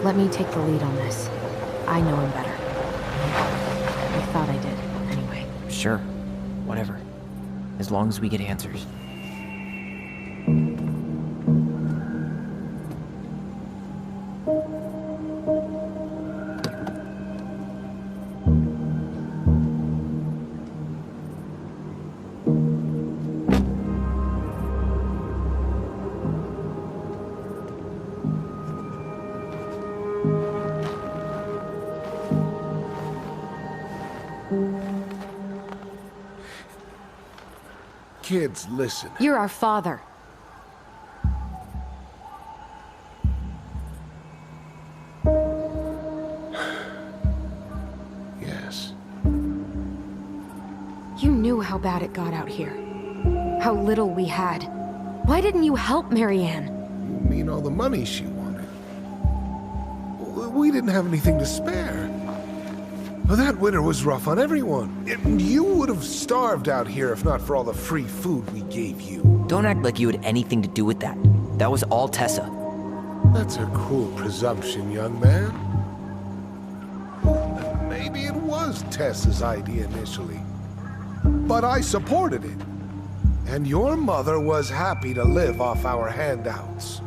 Let me take the lead on this. I know him better. I thought I did, anyway. Sure. Whatever. As long as we get answers. Kids, listen. You're our father. Yes. You knew how bad it got out here. How little we had. Why didn't you help Marianne? You mean all the money she wanted? We didn't have anything to spare. Well, that winter was rough on everyone. You would have starved out here if not for all the free food we gave you. Don't act like you had anything to do with that. That was all Tessa. That's a cruel presumption, young man. Maybe it was Tessa's idea initially. But I supported it. And your mother was happy to live off our handouts.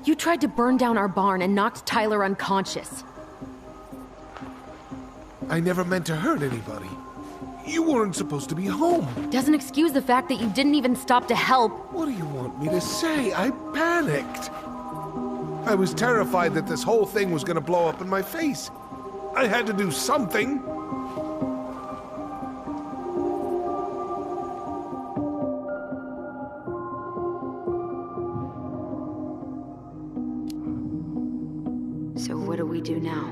You tried to burn down our barn and knocked Tyler unconscious. I never meant to hurt anybody. You weren't supposed to be home. Doesn't excuse the fact that you didn't even stop to help. What do you want me to say? I panicked. I was terrified that this whole thing was gonna blow up in my face. I had to do something. So what do we do now?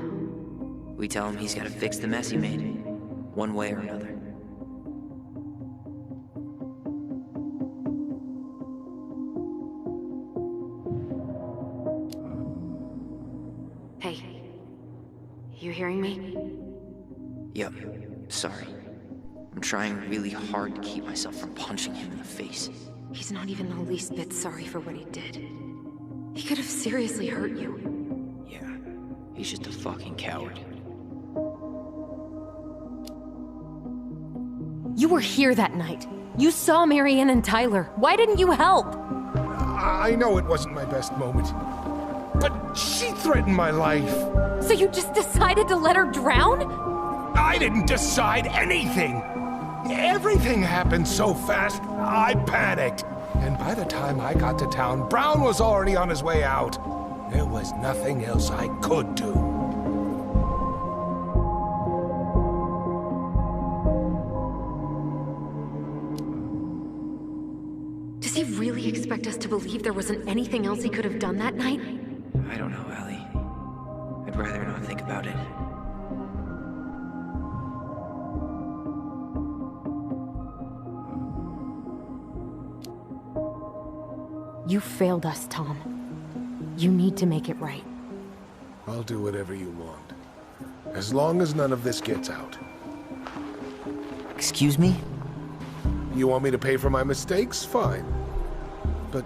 We tell him he's gotta fix the mess he made. One way or another. Hey, you hearing me? Yep. Sorry. I'm trying really hard to keep myself from punching him in the face. He's not even the least bit sorry for what he did. He could have seriously hurt you. Yeah. He's just a fucking coward. You were here that night. You saw Marianne and Tyler. Why didn't you help? I know it wasn't my best moment. But she threatened my life. So you just decided to let her drown? I didn't decide anything. Everything happened so fast, I panicked. And by the time I got to town, Brown was already on his way out. There was nothing else I could do. Does he really expect us to believe there wasn't anything else he could have done that night? I don't know, Allie. I'd rather not think about it. You failed us, Tom. You need to make it right. I'll do whatever you want. As long as none of this gets out. Excuse me? You want me to pay for my mistakes? Fine. But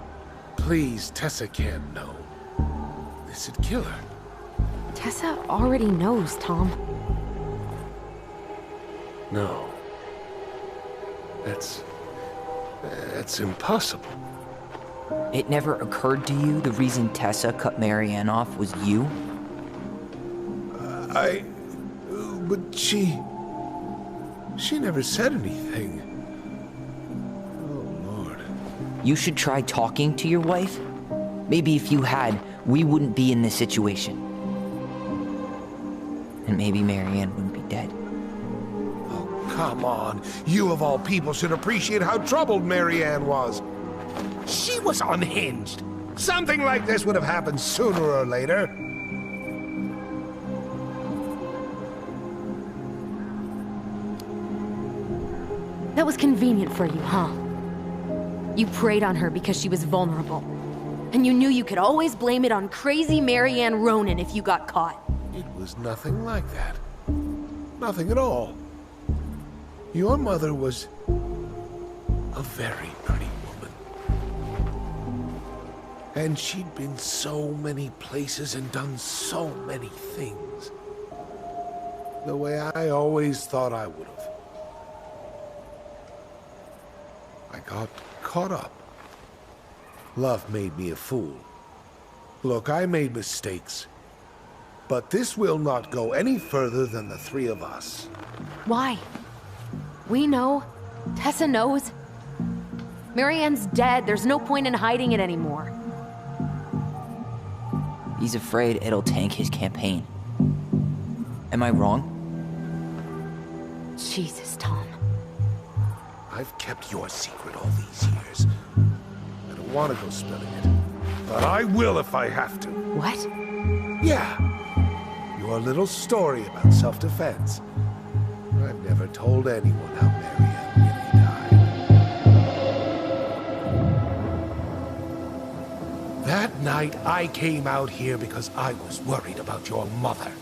please, Tessa can't know. This'd kill her. Tessa already knows, Tom. No. That's impossible. It never occurred to you the reason Tessa cut Marianne off was you? But she never said anything. Oh, Lord. You should try talking to your wife. Maybe if you had, we wouldn't be in this situation. And maybe Marianne wouldn't be dead. Oh, come on. You of all people should appreciate how troubled Marianne was. She was unhinged. Something like this would have happened sooner or later. That was convenient for you, huh? You preyed on her because she was vulnerable. And you knew you could always blame it on crazy Marianne Ronan if you got caught. It was nothing like that. Nothing at all. Your mother was a very pretty woman. And she'd been so many places and done so many things. The way I always thought I would have. I got caught up. Love made me a fool. Look, I made mistakes. But this will not go any further than the three of us. Why? We know. Tessa knows. Marianne's dead. There's no point in hiding it anymore. He's afraid it'll tank his campaign. Am I wrong? Jesus, Tom. I've kept your secret all these years. I don't want to go spilling it. But I will if I have to. What? Yeah. Your little story about self-defense. I've never told anyone how Marianne really died. That night, I came out here because I was worried about your mother.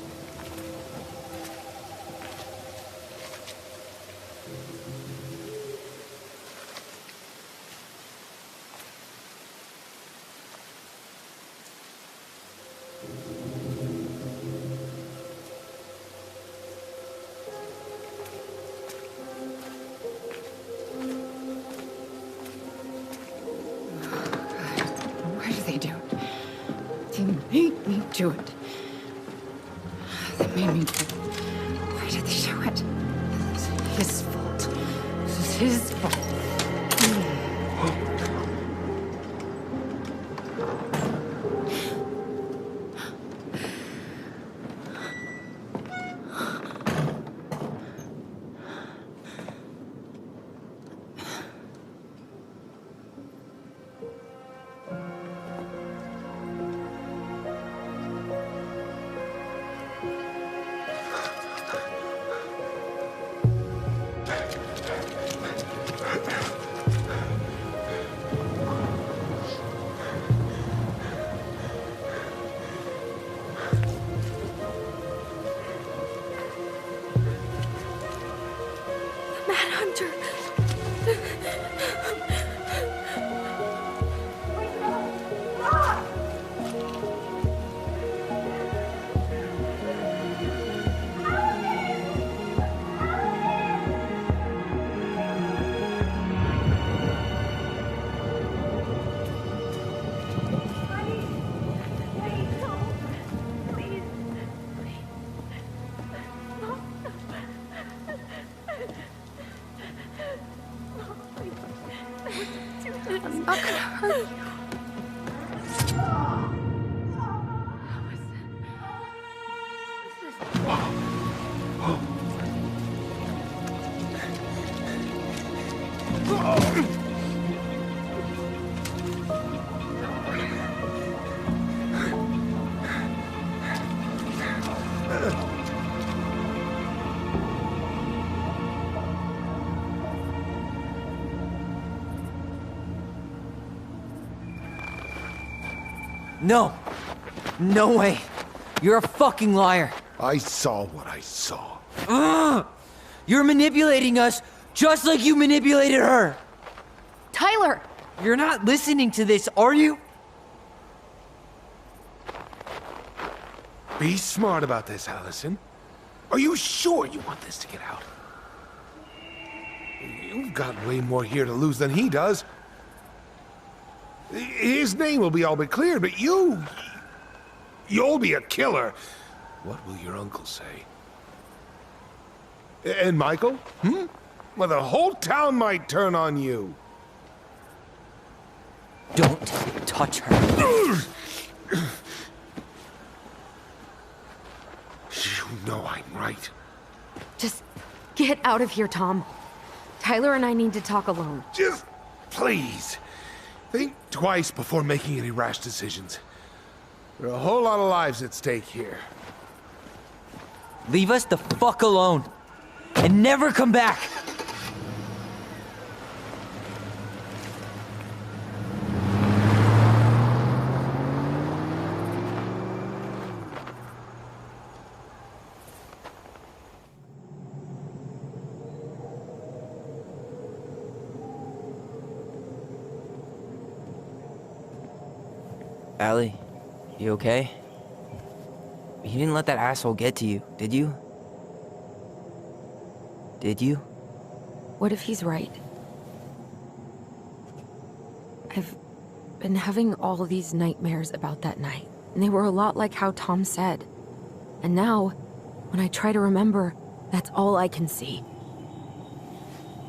They made me do it. They made me do it. Why did they show it? This is his fault. This is his fault. I'm not gonna hurt you. No. No way. You're a fucking liar. I saw what I saw. You're manipulating us just like you manipulated her. Tyler! You're not listening to this, are you? Be smart about this, Allison. Are you sure you want this to get out? You've got way more here to lose than he does. His name will be all but cleared, but you'll be a killer. What will your uncle say? And Michael? Well, the whole town might turn on you. Don't touch her. You know I'm right. Just get out of here, Tom. Tyler and I need to talk alone. Just please. Think twice before making any rash decisions. There are a whole lot of lives at stake here. Leave us the fuck alone. And never come back. Allie, you okay? You didn't let that asshole get to you, did you? Did you? What if he's right? I've been having all these nightmares about that night, and they were a lot like how Tom said. And now, when I try to remember, that's all I can see.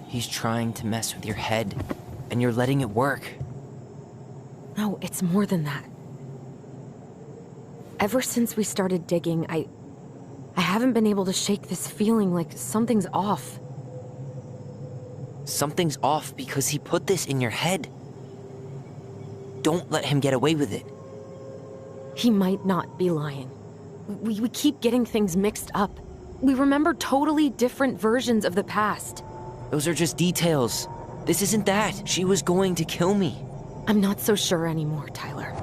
He's trying to mess with your head, and you're letting it work. No, it's more than that. Ever since we started digging, I haven't been able to shake this feeling like something's off. Something's off because he put this in your head. Don't let him get away with it. He might not be lying. We keep getting things mixed up. We remember totally different versions of the past. Those are just details. This isn't that. She was going to kill me. I'm not so sure anymore, Tyler.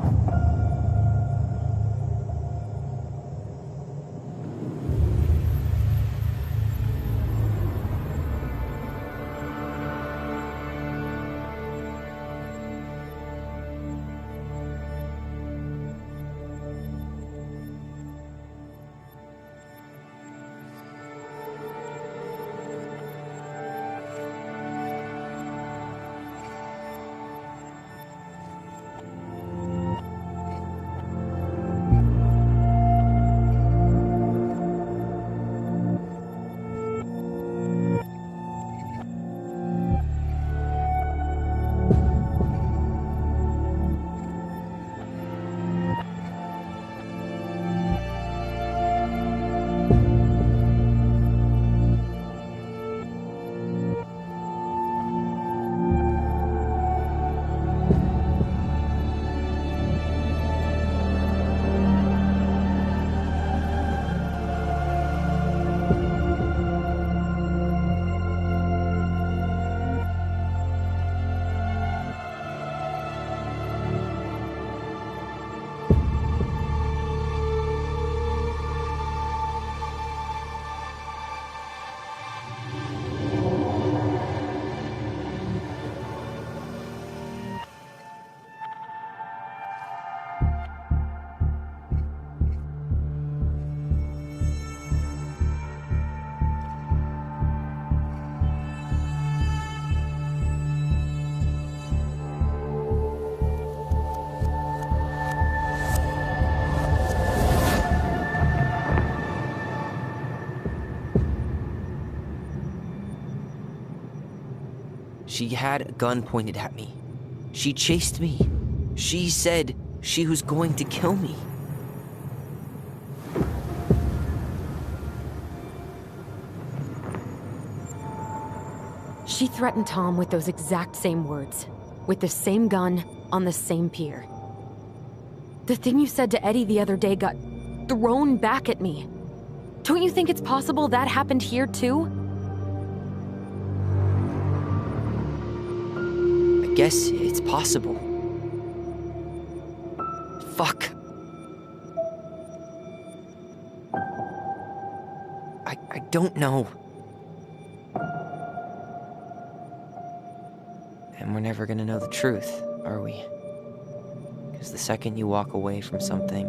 She had a gun pointed at me. She chased me. She said she was going to kill me. She threatened Tom with those exact same words. With the same gun, on the same pier. The thing you said to Eddie the other day got thrown back at me. Don't you think it's possible that happened here too? I guess it's possible. Fuck. I don't know. And we're never gonna know the truth, are we? Because the second you walk away from something,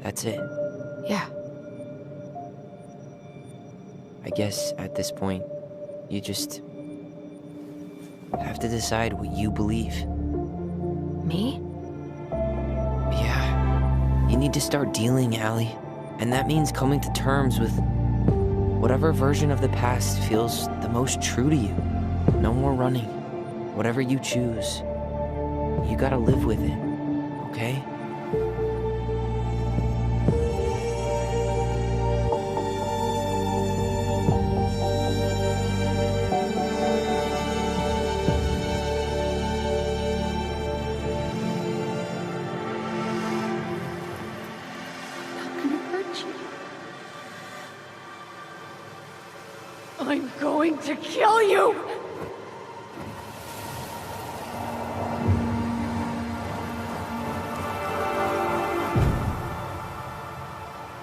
that's it. Yeah. I guess at this point, you just have to decide what you believe. Me? Yeah. You need to start dealing, Allie. And that means coming to terms with whatever version of the past feels the most true to you. No more running. Whatever you choose, you gotta live with it, okay? I'm going to kill you!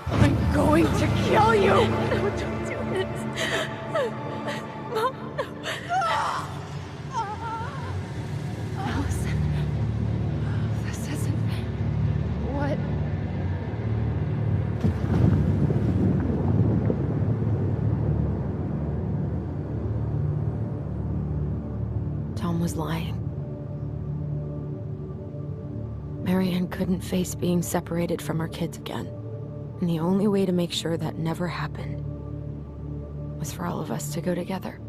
I'm going to kill you! No, don't do this. Mom, no. Allison. Marianne couldn't face being separated from her kids again. And the only way to make sure that never happened was for all of us to go together.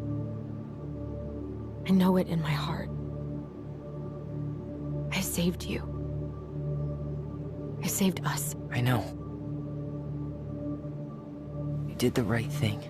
I know it in my heart. I saved you. I saved us. I know. You did the right thing.